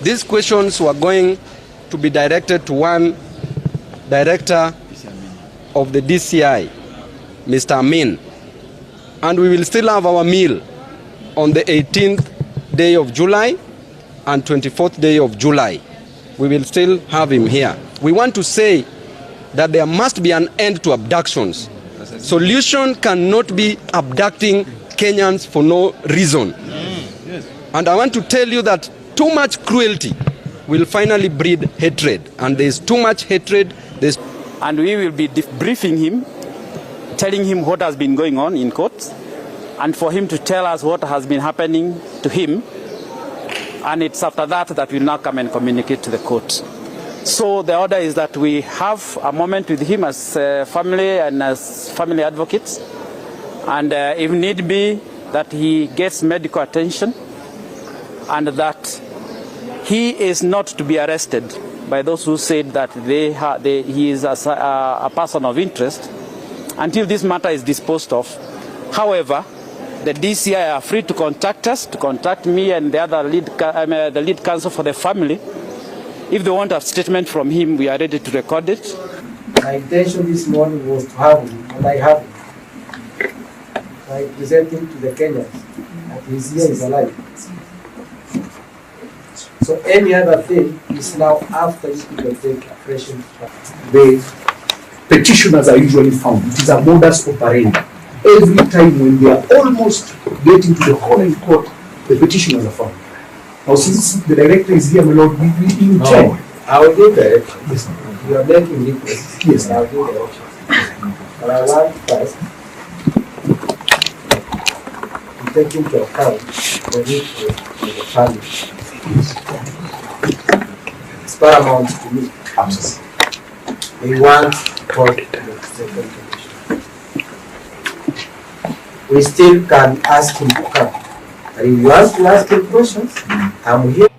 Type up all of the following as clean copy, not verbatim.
These questions were going to be directed to one director of the DCI, Mr. Amin. And we will still have our meal on the 18th day of July and 24th day of July. We will still have him here. We want to say that there must be an end to abductions. Solution cannot be abducting Kenyans for no reason. And I want to tell you that too much cruelty will finally breed hatred. And there's too much hatred. And we will be briefing him, telling him what has been going on in court, and for him to tell us what has been happening to him. And it's after that that we'll now come and communicate to the court. So the order is that we have a moment with him as family and as family advocates, and if need be, that he gets medical attention, and that he is not to be arrested by those who said that he is a person of interest until this matter is disposed of. However, the DCI are free to contact us, to contact me and the other the lead counsel for the family. If they want a statement from him, we are ready to record it. My intention this morning was to have him, and I have him. I present him to the Kenyans that he's here, he's alive. So any other thing is now after you people take a fresh instruction. The petitioners are usually found. It is a modus operandi. Every time when they are almost getting to the hall in court, the petitioners are found. Now, since the director is here, my lord, we intend. I will give direction. Yes. You are making requests. Yes. I will give direction. But I want first to take into account the request of the family. It's paramount to me. Absolutely. We want court the second condition. We still can ask him to come. But if you want to ask him questions, I'm here.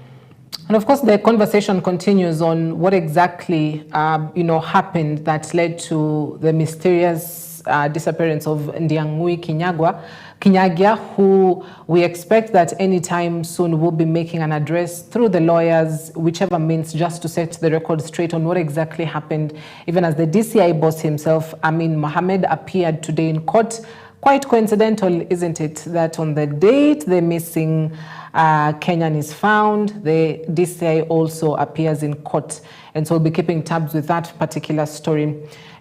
And of course, the conversation continues on what exactly, happened that led to the mysterious disappearance of NDIANG'UI KINYAGIA, who we expect that anytime soon will be making an address through the lawyers, whichever means, just to set the record straight on what exactly happened, even as the DCI boss himself, Amin Mohammed, appeared today in court. Quite coincidental, isn't it, that on the date the missing Kenyan is found, the DCI also appears in court. And so we'll be keeping tabs with that particular story.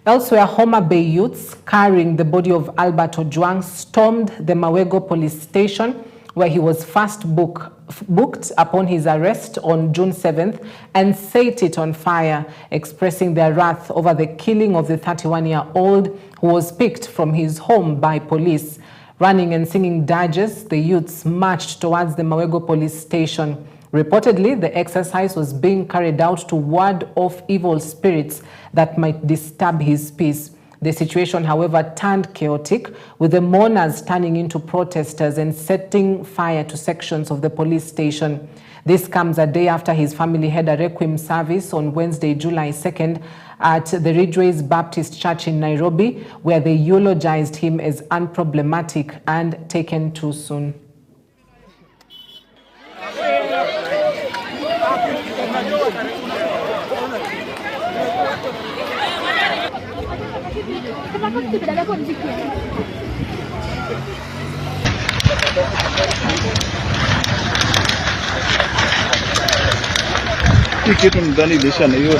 Elsewhere, Homa Bay youths carrying the body of Albert Ojwang stormed the Mawego police station, where he was first booked upon his arrest on June 7th, and set it on fire, expressing their wrath over the killing of the 31-year-old who was picked from his home by police. Running and singing dirges, the youths marched towards the Mawego police station. Reportedly, the exercise was being carried out to ward off evil spirits that might disturb his peace. The situation, however, turned chaotic, with the mourners turning into protesters and setting fire to sections of the police station. This comes a day after his family had a requiem service on Wednesday, July 2nd, at the Ridgeways Baptist Church in Nairobi, where they eulogized him as unproblematic and taken too soon. Kitu ndani desha na hiyo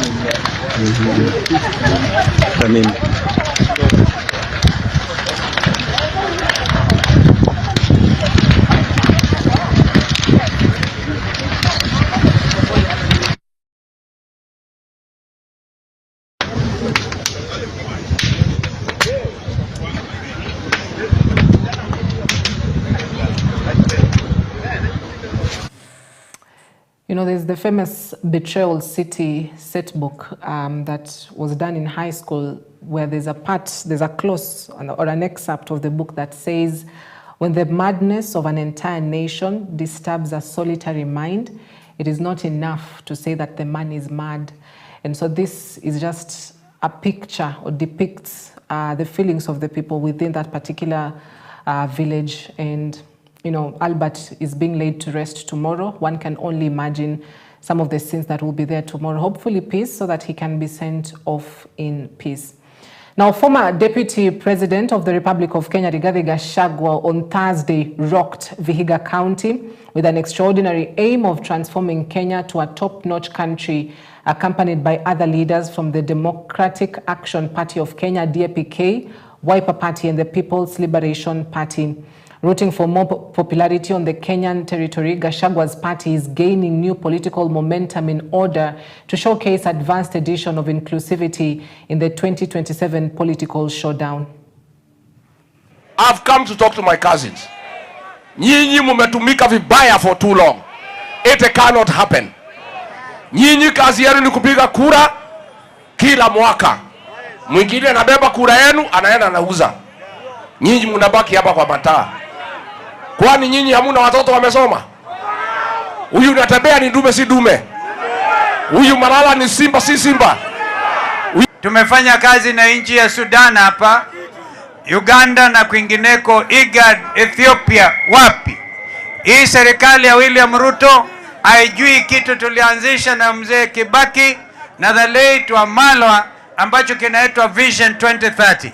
ni You know, there's the famous Betrayal City set book that was done in high school, where there's a clause or an excerpt of the book that says, when the madness of an entire nation disturbs a solitary mind, it is not enough to say that the man is mad. And so this is just a picture or depicts the feelings of the people within that particular village. And you know, Albert is being laid to rest tomorrow. One can only imagine some of the scenes that will be there tomorrow. Hopefully peace, so that he can be sent off in peace. Now, former Deputy President of the Republic of Kenya, Rigathi Gachagua, on Thursday rocked Vihiga County with an extraordinary aim of transforming Kenya to a top-notch country, accompanied by other leaders from the Democratic Action Party of Kenya, DAPK, Wiper Party and the People's Liberation Party. Rooting for more popularity on the Kenyan territory, Gachagua's party is gaining new political momentum in order to showcase advanced edition of inclusivity in the 2027 political showdown. I've come to talk to my cousins. Nyinyi mumetumika vibaya for too long. It cannot happen. Nyinyi kazi yenu ni kupiga kura kila mwaka. Mwingine anabeba kura yenu anaenda anauza. Nyinyi mnabaki hapa kwa mataa. Kwani nyinyi hamuna watoto wamesoma? Huyu unatembea ni dume si dume. Huyu malala ni simba si simba. Tumefanya kazi na nchi ya Sudan hapa, Uganda na kwingineko, IGAD, Ethiopia, wapi? Hii serikali ya William Ruto haijui kitu tulianzisha na mzee Kibaki na the late Wamalwa ambacho kinaitwa Vision 2030.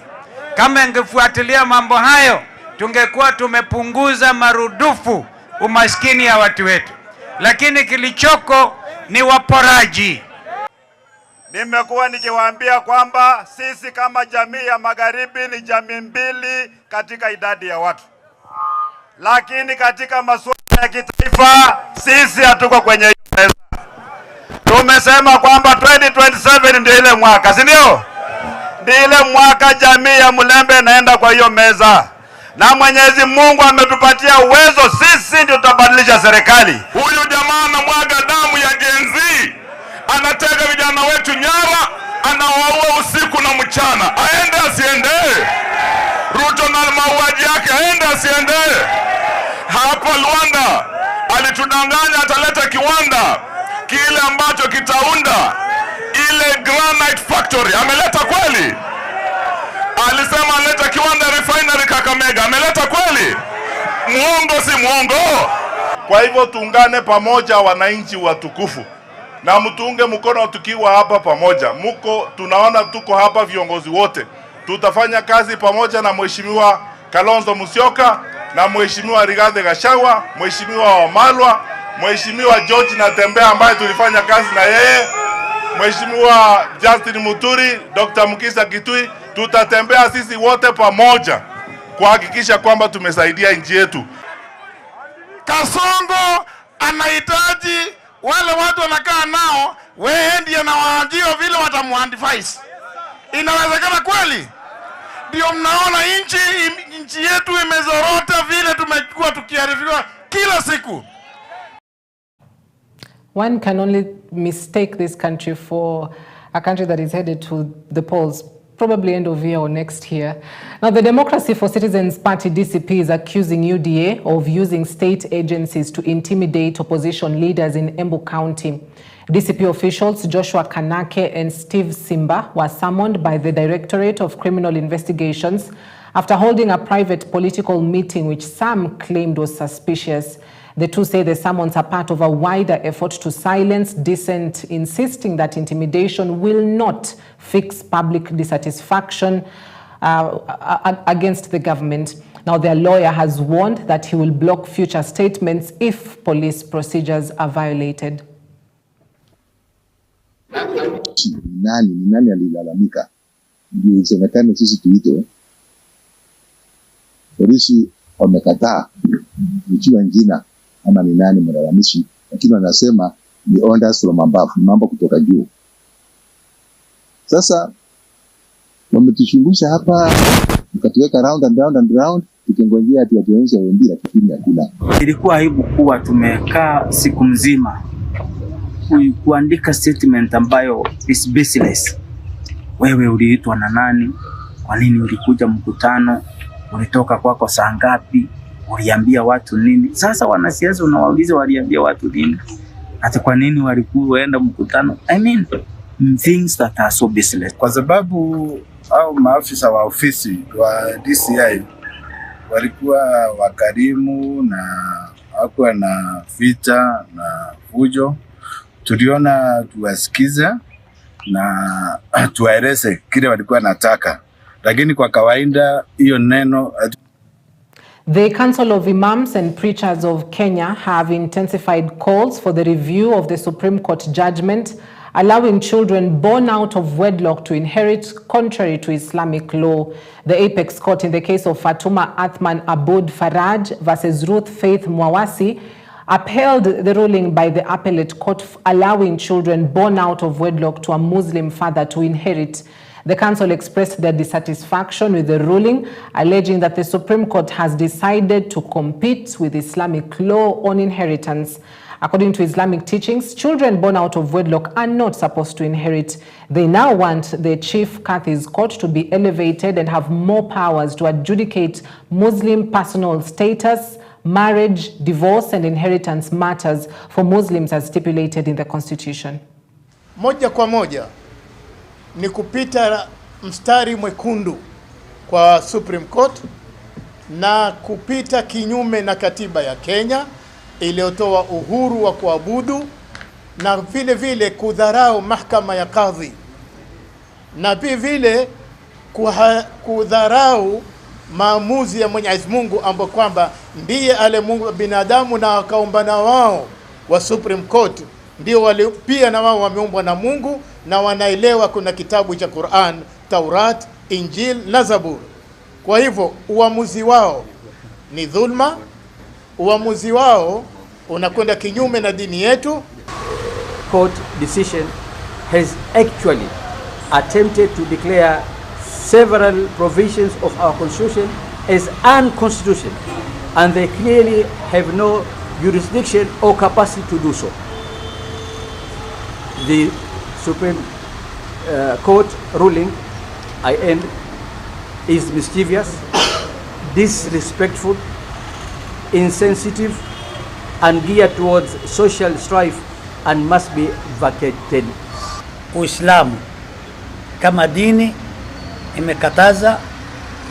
Kama ingefuatilia mambo hayo, tungekuwa tumepunguza marudufu umaskini ya watu wetu. Lakini kilichoko ni waporaji. Nimekuwa nikiwaambia kwamba sisi kama jamii ya magharibi ni jamii mbili katika idadi ya watu. Lakini katika masuala ya kitaifa sisi hatuko kwenye hiyo meza. Tumesema kwamba 2027 ndio ile mwaka, si ndio? Ndio ile mwaka jamii ya Mulembe naenda kwa hiyo meza. Na Mwenyezi Mungu ametupatia uwezo, sisi ndio tutabadilisha serikali. Huyu jamaa anamwaga damu ya Gen Z. Anatega vijana wetu nyara, anawaua usiku na mchana. Aende asiende? Ruto na mauaji yake aende asiende? Hapa Luanda alitudanganya ataleta kiwanda kile ambacho kitaunda ile granite factory. Ameleta kweli? Alisema aleta kiwanda refinery Kakamega. Ameleta kweli? Muongo si muongo? Kwa hivyo tuungane pamoja, wananchi watukufu, na mtuunge mkono tukiwa hapa pamoja. Tunaona tuko hapa viongozi wote. Tutafanya kazi pamoja na Mheshimiwa Kalonzo Musyoka na Mheshimiwa Rigathi Gachagua, Mheshimiwa Wamalwa, Mheshimiwa George Natembeya ambaye tulifanya kazi na yeye, Mheshimiwa Justin Muturi, Dr. Mukisa Kitui. Tutatembea sisi wote pamoja kuhakikisha kwamba tumesaidia nchi yetu. Kasongo anahitaji wale watu wanakaa nao, wewe ndiye na waajio vile watamuhandifise. Inawezekana kweli? Ndio mnaona nchi yetu imezorota vile tumekuwa tukiarifiwa kila siku. One can only mistake this country for a country that is headed to the polls probably end of year or next year. Now, the Democracy for Citizens Party, DCP, is accusing UDA of using state agencies to intimidate opposition leaders in Embu County. DCP officials Joshua Kanake and Steve Simba were summoned by the Directorate of Criminal Investigations after holding a private political meeting which some claimed was suspicious. The two say the summons are part of a wider effort to silence dissent, insisting that intimidation will not fix public dissatisfaction against the government. Now, their lawyer has warned that he will block future statements if police procedures are violated. Nani alilalamika ndio isemekane sisi tuitwe. Polisi wamekataa kuchua jina ama ni nani mlalamishi, lakini wanasema ni orders from above, mambo kutoka juu. Sasa wametushungusha hapa, mkatuweka round and round and round, tukingojea ati watuonyeshe wengine, lakini hakuna. Ilikuwa aibu kuwa tumekaa siku mzima kuandika statement ambayo is baseless. Wewe uliitwa na nani? Kwa nini ulikuja mkutano? Ulitoka kwako saa ngapi? Uliambia watu nini? Sasa wanasiasa unawauliza waliambia watu nini? Hata kwa nini walikuenda mkutano? I mean, things that are so baseless. Kwa sababu au maafisa wa ofisi wa DCI walikuwa wakarimu na hakuwa na vita na fujo. tuliona tuwasikize na tuwaeleze kile walikuwa nataka, lakini kwa kawaida hiyo neno. The Council of Imams and Preachers of Kenya have intensified calls for the review of the Supreme Court judgment allowing children born out of wedlock to inherit contrary to Islamic law. The apex court in the case of Fatuma Athman Aboud Faraj versus Ruth Faith Mwawasi upheld the ruling by the appellate court allowing children born out of wedlock to a Muslim father to inherit. The council expressed their dissatisfaction with the ruling, alleging that the Supreme Court has decided to compete with Islamic law on inheritance. According to Islamic teachings, children born out of wedlock are not supposed to inherit. They now want the Chief Qadhi's court to be elevated and have more powers to adjudicate Muslim personal status, marriage, divorce, and inheritance matters for Muslims as stipulated in the Constitution. Moja kwa moja ni kupita mstari mwekundu kwa Supreme Court na kupita kinyume na katiba ya Kenya iliyotoa uhuru wa kuabudu, na vile vile kudharau mahakama ya kadhi, na vile kudharau maamuzi ya Mwenyezi Mungu ambapo kwamba ndiye aliyeumba binadamu na akaumba na wao wa Supreme Court ndio wale pia na wao wameumbwa na Mungu na wanaelewa kuna kitabu cha Qur'an, Taurat, Injil na Zabur. Kwa hivyo uamuzi wao ni dhulma, uamuzi wao unakwenda kinyume na dini yetu. Court decision has actually attempted to declare several provisions of our constitution as unconstitutional, and they clearly have no jurisdiction or capacity to do so. The Supreme Court ruling, I end, is mischievous, disrespectful, insensitive, and geared towards social strife and must be vacated. Uislamu kama dini imekataza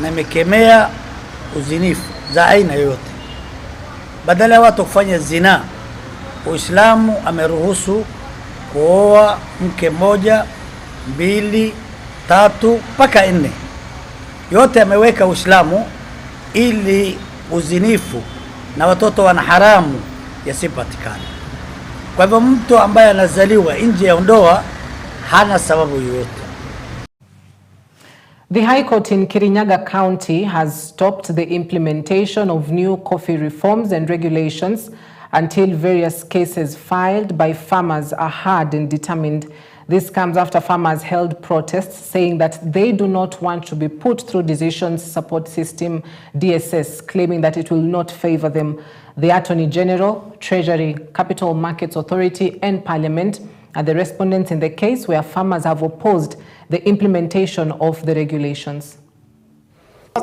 na imekemea uzinifu za aina yoyote. Badala ya watu kufanya zina, Uislamu ameruhusu kuoa mke moja, mbili, tatu mpaka 4. Yote ameweka Uislamu ili uzinifu na watoto wana haramu yasipatikane. Kwa hivyo mtu ambaye anazaliwa nje ya ndoa hana sababu yoyote. The High Court in Kirinyaga County has stopped the implementation of new coffee reforms and regulations until various cases filed by farmers are heard and determined. This comes after farmers held protests saying that they do not want to be put through Decision Support System DSS, claiming that it will not favor them. The Attorney General, Treasury, Capital Markets Authority and Parliament are the respondents in the case where farmers have opposed the implementation of the regulations.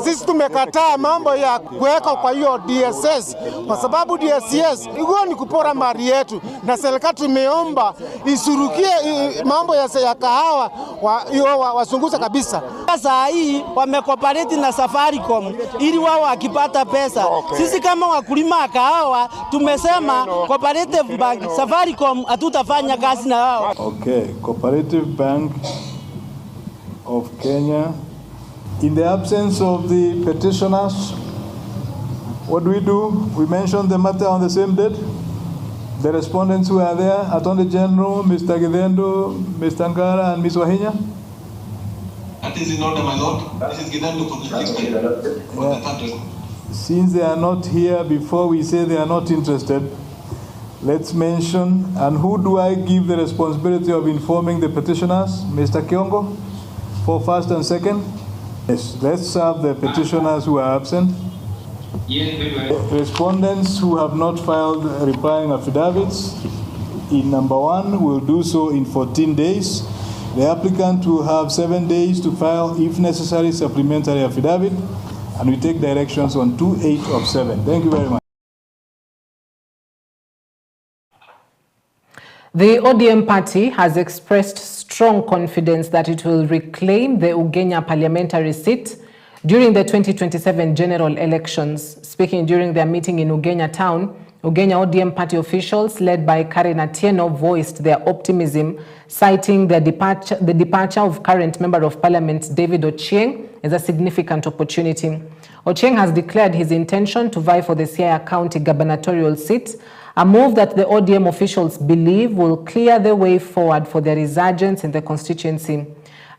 Sisi tumekataa mambo ya kuweka kwa hiyo DSS kwa sababu DSS hiyo ni kupora mali yetu, na serikali tumeomba isurukie mambo ya kahawa wasunguza kabisa. Sasa hii wamekopareti na Safaricom ili wao wakipata pesa. Sisi kama wakulima kahawa tumesema Cooperative Bank Safaricom hatutafanya kazi na wao. Okay, Cooperative Bank of Kenya. In the absence of the petitioners, what do? We mention the matter on the same date. The respondents who are there, Attorney General, Mr. Gidendo, Mr. Ngara, and Ms. Wahinya. That is in order, my lord. This is Gidendo for the country. Since they are not here, before we say they are not interested, let's mention, and who do I give the responsibility of informing the petitioners? Mr. Kiongo, for first and second. Yes, let's have the petitioners who are absent. Respondents who have not filed replying affidavits in number 1 will do so in 14 days. The applicant will have 7 days to file, if necessary, supplementary affidavit, and we take directions on 2/8 of 7. Thank you very much. The ODM party has expressed strong confidence that it will reclaim the Ugenya parliamentary seat during the 2027 general elections. Speaking during their meeting in Ugenya town, Ugenya ODM party officials, led by Karen Atieno, voiced their optimism, citing the departure of current Member of Parliament David Ochieng as a significant opportunity. Ochieng has declared his intention to vie for the Siaya County gubernatorial seat, a move that the ODM officials believe will clear the way forward for their resurgence in the constituency.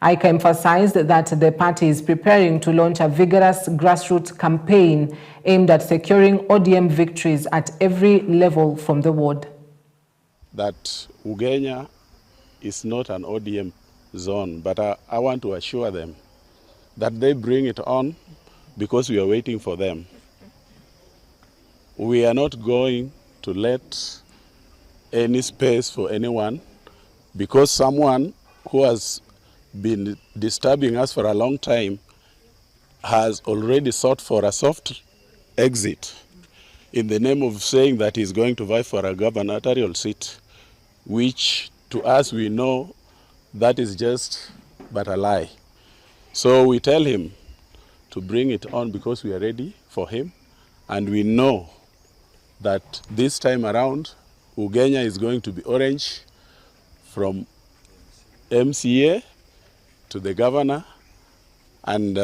ICA emphasized that the party is preparing to launch a vigorous grassroots campaign aimed at securing ODM victories at every level from the ward. That Ugenya is not an ODM zone, but I want to assure them that they bring it on because we are waiting for them. We are not going to let any space for anyone because someone who has been disturbing us for a long time has already sought for a soft exit in the name of saying that he's going to vie for a gubernatorial seat, which to us we know that is just but a lie. So we tell him to bring it on because we are ready for him, and we know that this time around Ugenya is going to be orange from MCA to the governor, and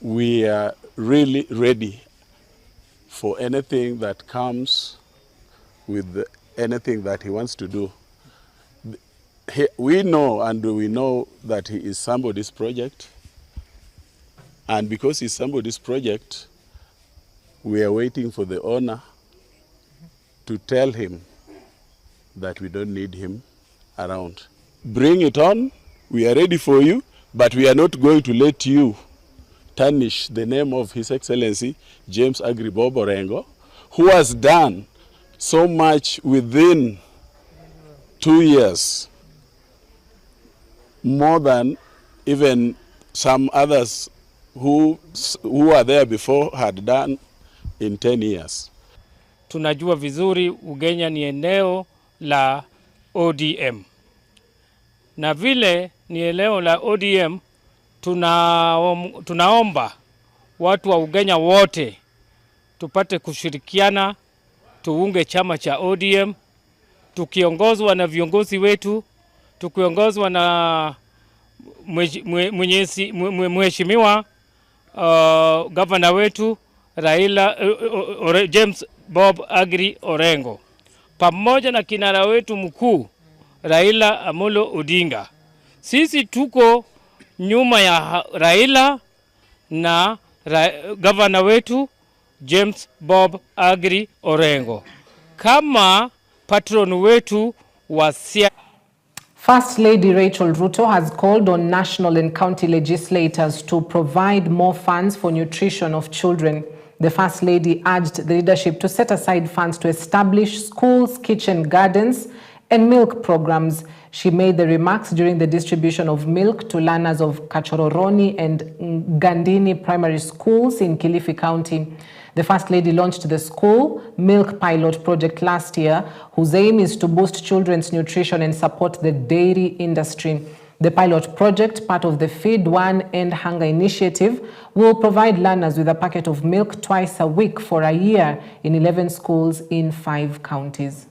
we are really ready for anything that comes with anything that he wants to do. We know that he is somebody's project, and because he's somebody's project, we are waiting for the owner to tell him that we don't need him around. Bring it on, we are ready for you, but we are not going to let you tarnish the name of His Excellency James Agri Bob Orengo, who has done so much within 2 years, more than even some others who are there before had done in 10 years. Tunajua vizuri Ugenya ni eneo la ODM. Na vile ni eneo la ODM, tunaomba watu wa Ugenya wote tupate kushirikiana, tuunge chama cha ODM, tukiongozwa na viongozi wetu, tukiongozwa na mheshimiwa governor wetu James Bob Agri Orengo, pamoja na kinara wetu mkuu Raila Amolo Odinga. Sisi tuko nyuma ya Raila na governor wetu James Bob Agri Orengo kama patron wetu wa Siaya. First Lady Rachel Ruto has called on national and county legislators to provide more funds for nutrition of children. The First Lady urged the leadership to set aside funds to establish schools, kitchen gardens, and milk programs. She made the remarks during the distribution of milk to learners of Kachororoni and Gandini primary schools in Kilifi County. The First Lady launched the school milk pilot project last year, whose aim is to boost children's nutrition and support the dairy industry. The pilot project, part of the Feed One End Hunger initiative, will provide learners with a packet of milk twice a week for a year in 11 schools in 5 counties.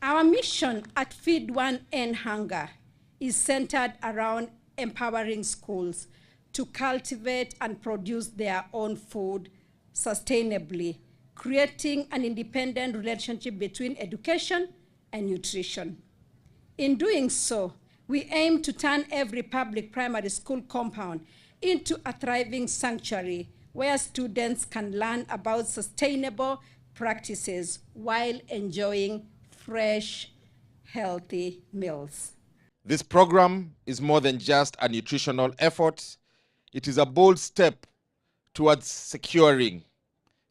Our mission at Feed One End Hunger is centered around empowering schools to cultivate and produce their own food sustainably, creating an independent relationship between education and nutrition. In doing so, we aim to turn every public primary school compound into a thriving sanctuary where students can learn about sustainable practices while enjoying fresh, healthy meals. This program is more than just a nutritional effort. It is a bold step towards securing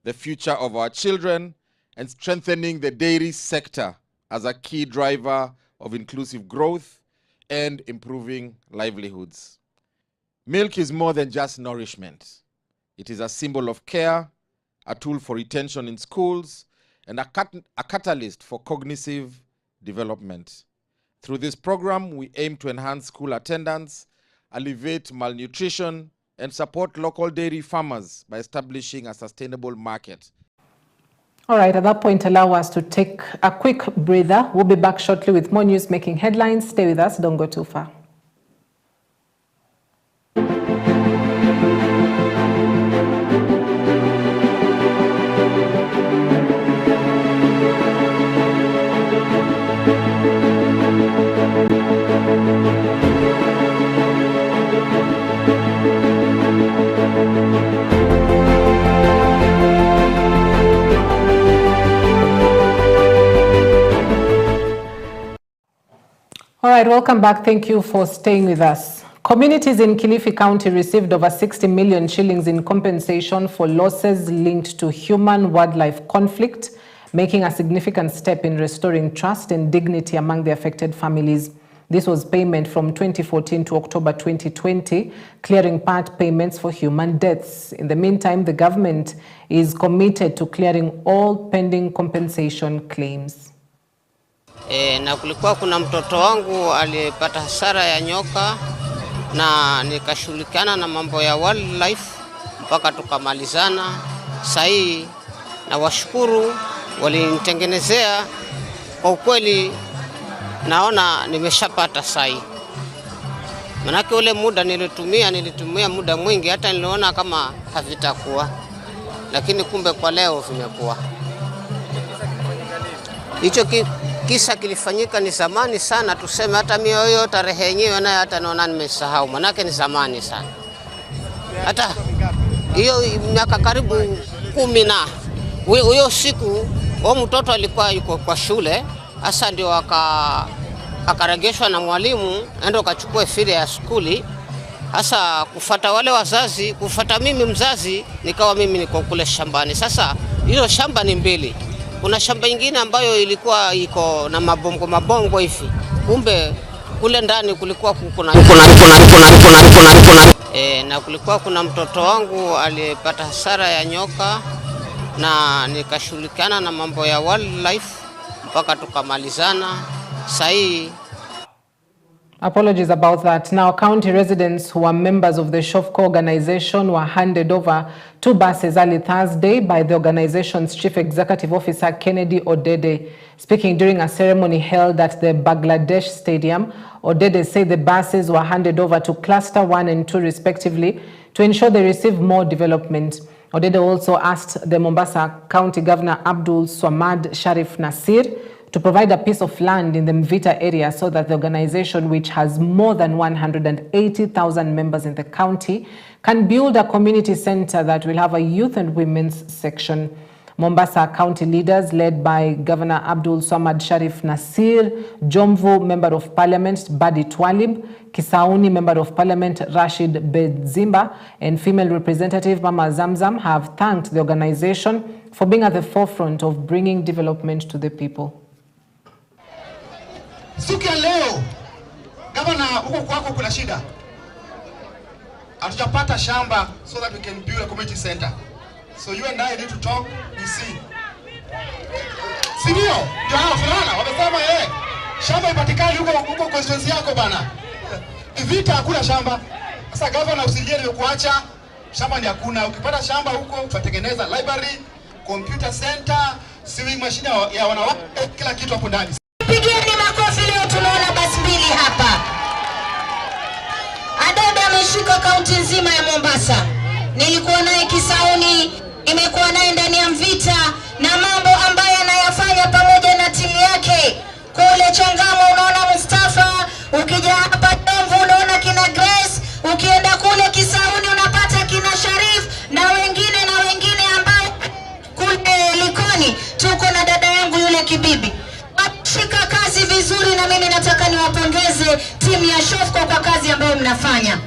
the future of our children and strengthening the dairy sector as a key driver of inclusive growth and improving livelihoods. Milk is more than just nourishment. It is a symbol of care, a tool for retention in schools, and a catalyst for cognitive development. Through this program, we aim to enhance school attendance, alleviate malnutrition, and support local dairy farmers by establishing a sustainable market. All right, at that point, allow us to take a quick breather. We'll be back shortly with more news making headlines. Stay with us, don't go too far. All right, welcome back. Thank you for staying with us. Communities in Kilifi County received over 60 million shillings in compensation for losses linked to human-wildlife conflict, making a significant step in restoring trust and dignity among the affected families. This was payment from 2014 to October 2020, clearing part payments for human deaths. In the meantime, the government is committed to clearing all pending compensation claims. Na kulikuwa kuna mtoto wangu alipata hasara ya nyoka na nikashughulikiana na mambo ya wildlife mpaka tukamalizana. Sasa na washukuru walinitengenezea, kwa ukweli naona nimeshapata sasa. Manake ule muda nilitumia muda mwingi, hata niliona kama havitakuwa, lakini kumbe kwa leo vimekuwa. Hicho kisa kilifanyika ni zamani sana, tuseme hata mimi hiyo tarehe yenyewe naye hata naona nimesahau, manake ni zamani sana. Hata hiyo miaka karibu 10 na huyo siku huyo mtoto alikuwa yuko kwa shule, hasa ndio akaregeshwa na mwalimu ende akachukua file ya skuli, hasa kufuata wale wazazi, kufuata mimi mzazi, nikawa mimi niko kule shambani. Sasa hiyo shamba ni mbili. Kuna shamba ingine ambayo ilikuwa iko na mabongo hivi. Kumbe kule ndani kulikuwa na kulikuwa kuna mtoto wangu alipata hasara ya nyoka na nikashughulikiana na mambo ya wildlife mpaka tukamalizana. Sasa Apologies about that. Now, county residents who are members of the Shofco organization were handed over 2 buses early Thursday by the organization's chief executive officer, Kennedy Odede. Speaking during a ceremony held at the Bangladesh Stadium, Odede said the buses were handed over to Cluster 1 and 2 respectively to ensure they receive more development. Odede also asked the Mombasa County Governor Abdul Swamad Sharif Nasir to provide a piece of land in the Mvita area so that the organization, which has more than 180,000 members in the county, can build a community center that will have a youth and women's section. Mombasa County leaders led by Governor Abdul Swamad Sharif Nasir, Jomvu Member of Parliament Badi Twalib, Kisauni Member of Parliament Rashid Bedzimba, and female representative Mama Zamzam have thanked the organization for being at the forefront of bringing development to the people. Siku ya leo, gavana, huko kwako kuna shida. Hatujapata shamba so that we can build a community center. So you and I need to talk, you see. Sindio? Ndio hao fulana, wamesema shamba ipatikani huko constituency yako bana. Vita hakuna shamba. Sasa gavana usijie nimekuacha, shamba ni hakuna. Ukipata shamba huko, tutatengeneza library, computer center, sewing machine ya wanawake, kila kitu hapo ndani. Pigeni makofi leo tunaona basi mbili hapa. Adada ameshika kaunti nzima ya Mombasa. Nilikuwa naye Kisauni, nimekuwa naye ndani ya Mvita na mambo ambayo anayafanya pamoja na timu yake. Kule Changamo unaona Mustafa, ukija hapa Domvu unaona kina Grace, ukienda kule Kisauni unapata kina Sharif na wengine ambao kule Likoni tuko na dada yangu yule Kibibi. Shika kazi vizuri na mimi nataka niwapongeze timu ya Shofco kwa kazi ambayo mnafanya.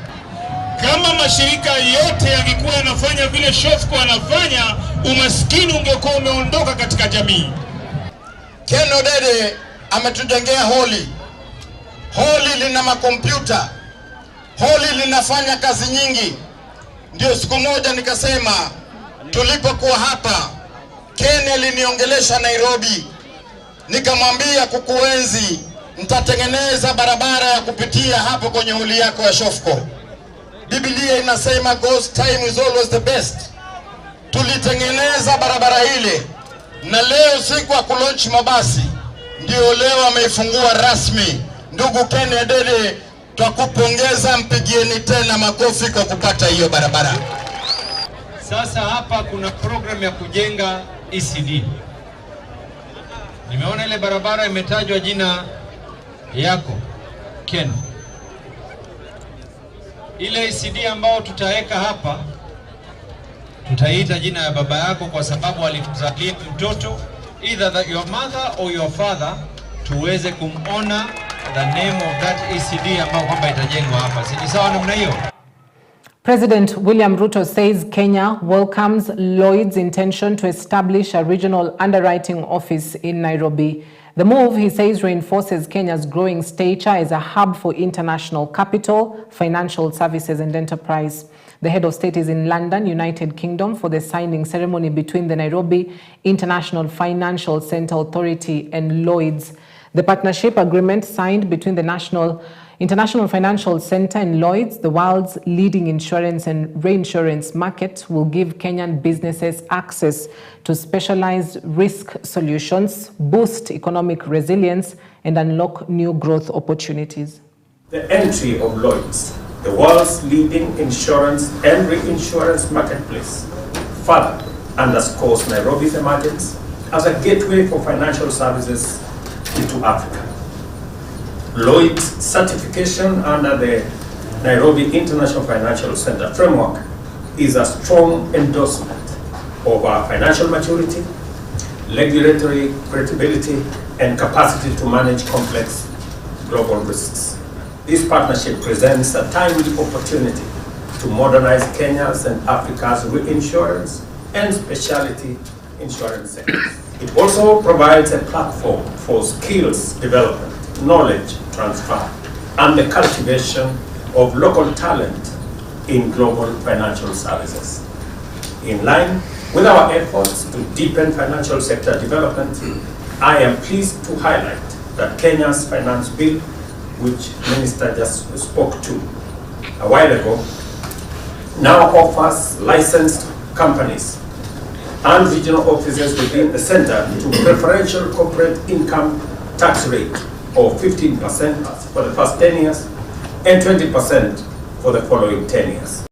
Kama mashirika yote yangekuwa yanafanya vile Shofco anafanya, umaskini ungekuwa umeondoka katika jamii. Ken Odede ametujengea holi. Holi lina makompyuta. Holi linafanya kazi nyingi. Ndio siku moja nikasema tulipokuwa hapa, Ken aliniongelesha Nairobi. Nikamwambia kukuenzi, nitatengeneza barabara ya kupitia hapo kwenye holi yako ya Shofco. Biblia inasema God's time is always the best. Tulitengeneza barabara ile Na leo siku ya kulaunch mabasi ndio leo ameifungua rasmi. Ndugu Kennedy, twakupongeza, mpigieni tena makofi kwa kupata hiyo barabara. Sasa hapa kuna program ya kujenga ECD. Nimeona ile barabara imetajwa jina yako Ken. Ile ECD ambao tutaweka hapa tutaita jina ya baba yako kwa sababu alituzalia mtoto, either that your mother or your father, tuweze kumona the name of that ECD ambao kwamba itajengwa hapa. Si sawa namna hiyo? President William Ruto says Kenya welcomes Lloyd's intention to establish a regional underwriting office in Nairobi. The move, he says, reinforces Kenya's growing stature as a hub for international capital, financial services and enterprise. The head of state is in London, United Kingdom, for the signing ceremony between the Nairobi International Financial Centre Authority and Lloyd's. The partnership agreement signed between the International Financial Centre and Lloyd's, the world's leading insurance and reinsurance market, will give Kenyan businesses access to specialized risk solutions, boost economic resilience, and unlock new growth opportunities. The entry of Lloyd's, the world's leading insurance and reinsurance marketplace, further underscores Nairobi's emergence as a gateway for financial services into Africa. Lloyd's certification under the Nairobi International Financial Center framework is a strong endorsement of our financial maturity, regulatory credibility, and capacity to manage complex global risks. This partnership presents a timely opportunity to modernize Kenya's and Africa's reinsurance and specialty insurance sectors. It also provides a platform for skills development, knowledge transfer, and the cultivation of local talent in global financial services. In line with our efforts to deepen financial sector development, I am pleased to highlight that Kenya's finance bill, which Minister just spoke to a while ago, now offers licensed companies and regional offices within the center to preferential corporate income tax rate of 15% for the first 10 years and 20% for the following 10 years.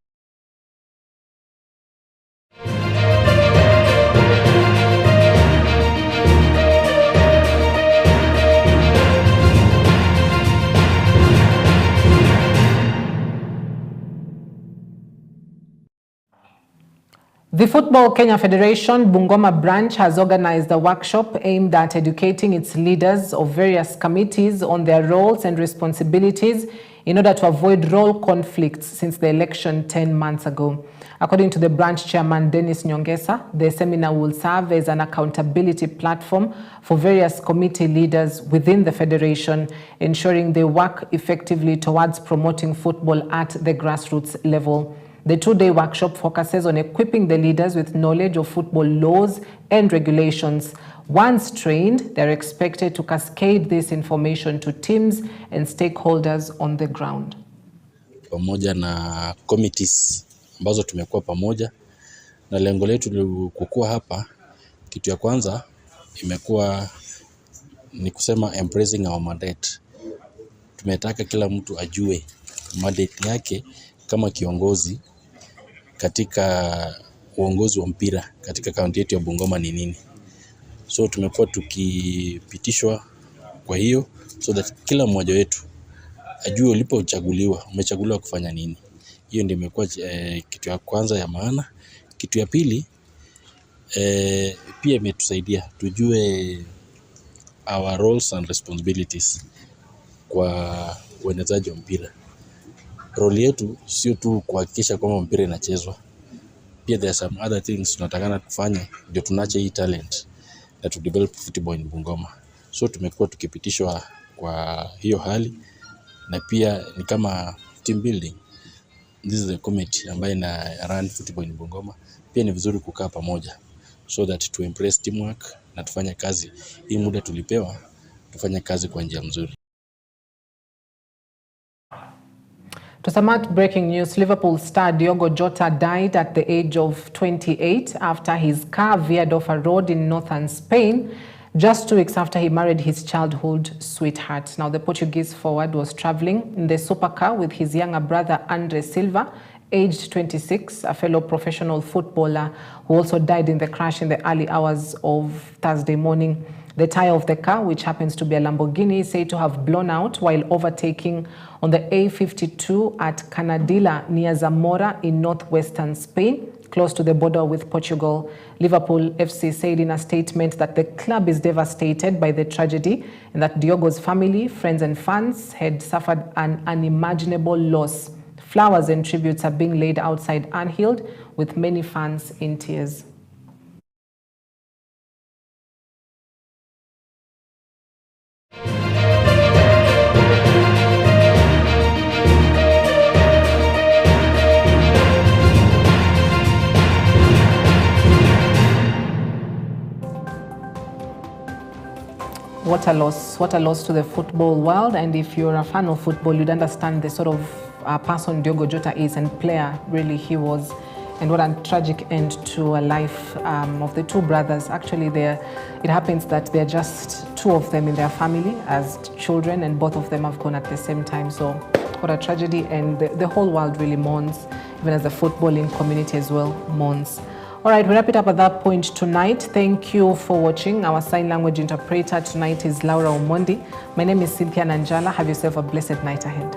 The Football Kenya Federation Bungoma branch has organized a workshop aimed at educating its leaders of various committees on their roles and responsibilities in order to avoid role conflicts since the election 10 months ago. According to the branch chairman, Dennis Nyongesa, the seminar will serve as an accountability platform for various committee leaders within the federation, ensuring they work effectively towards promoting football at the grassroots level. The two-day workshop focuses on equipping the leaders with knowledge of football laws and regulations. Once trained, they're expected to cascade this information to teams and stakeholders on the ground. Pamoja na committees ambazo tumekuwa pamoja, na lengo letu kukua hapa, kitu ya kwanza imekuwa ni kusema embracing our mandate. Tumetaka kila mtu ajue mandate yake kama kiongozi katika uongozi wa mpira katika kaunti yetu ya Bungoma ni nini. So tumekuwa tukipitishwa kwa hiyo so that kila mmoja wetu ajue ulipochaguliwa, umechaguliwa kufanya nini. Hiyo ndio imekuwa kitu ya kwanza ya maana. Kitu ya pili pia imetusaidia tujue our roles and responsibilities kwa uenezaji wa mpira. Role yetu sio tu kuhakikisha kwamba mpira inachezwa. Pia there are some other things tunatakana kufanya ndio tunache hii talent na to develop football in Bungoma. So tumekuwa tukipitishwa kwa hiyo hali, na pia ni kama team building. This is the committee ambayo ina run football in Bungoma. Pia ni vizuri kukaa pamoja so that to embrace teamwork na tufanye kazi. Hii muda tulipewa tufanye kazi kwa njia nzuri. To some breaking news, Liverpool star Diogo Jota died at the age of 28 after his car veered off a road in northern Spain, just 2 weeks after he married his childhood sweetheart. Now, the Portuguese forward was traveling in the supercar with his younger brother Andre Silva, aged 26, a fellow professional footballer who also died in the crash in the early hours of Thursday morning. The tire of the car, which happens to be a Lamborghini, is said to have blown out while overtaking on the A52 at Canadilla near Zamora in northwestern Spain, close to the border with Portugal. Liverpool FC said in a statement that the club is devastated by the tragedy and that Diogo's family, friends and fans had suffered an unimaginable loss. Flowers and tributes are being laid outside Anfield, with many fans in tears. What a loss to the football world. And if you're a fan of football, you'd understand the sort of person Diogo Jota is and player really he was. And what a tragic end to a life of the two brothers. Actually, it happens that there are just two of them in their family as children, and both of them have gone at the same time. So what a tragedy, and the whole world really mourns, even as the footballing community as well mourns. All right, we wrap it up at that point tonight. Thank you for watching. Our sign language interpreter tonight is Laura Omondi. My name is Cynthia Nanjala. Have yourself a blessed night ahead.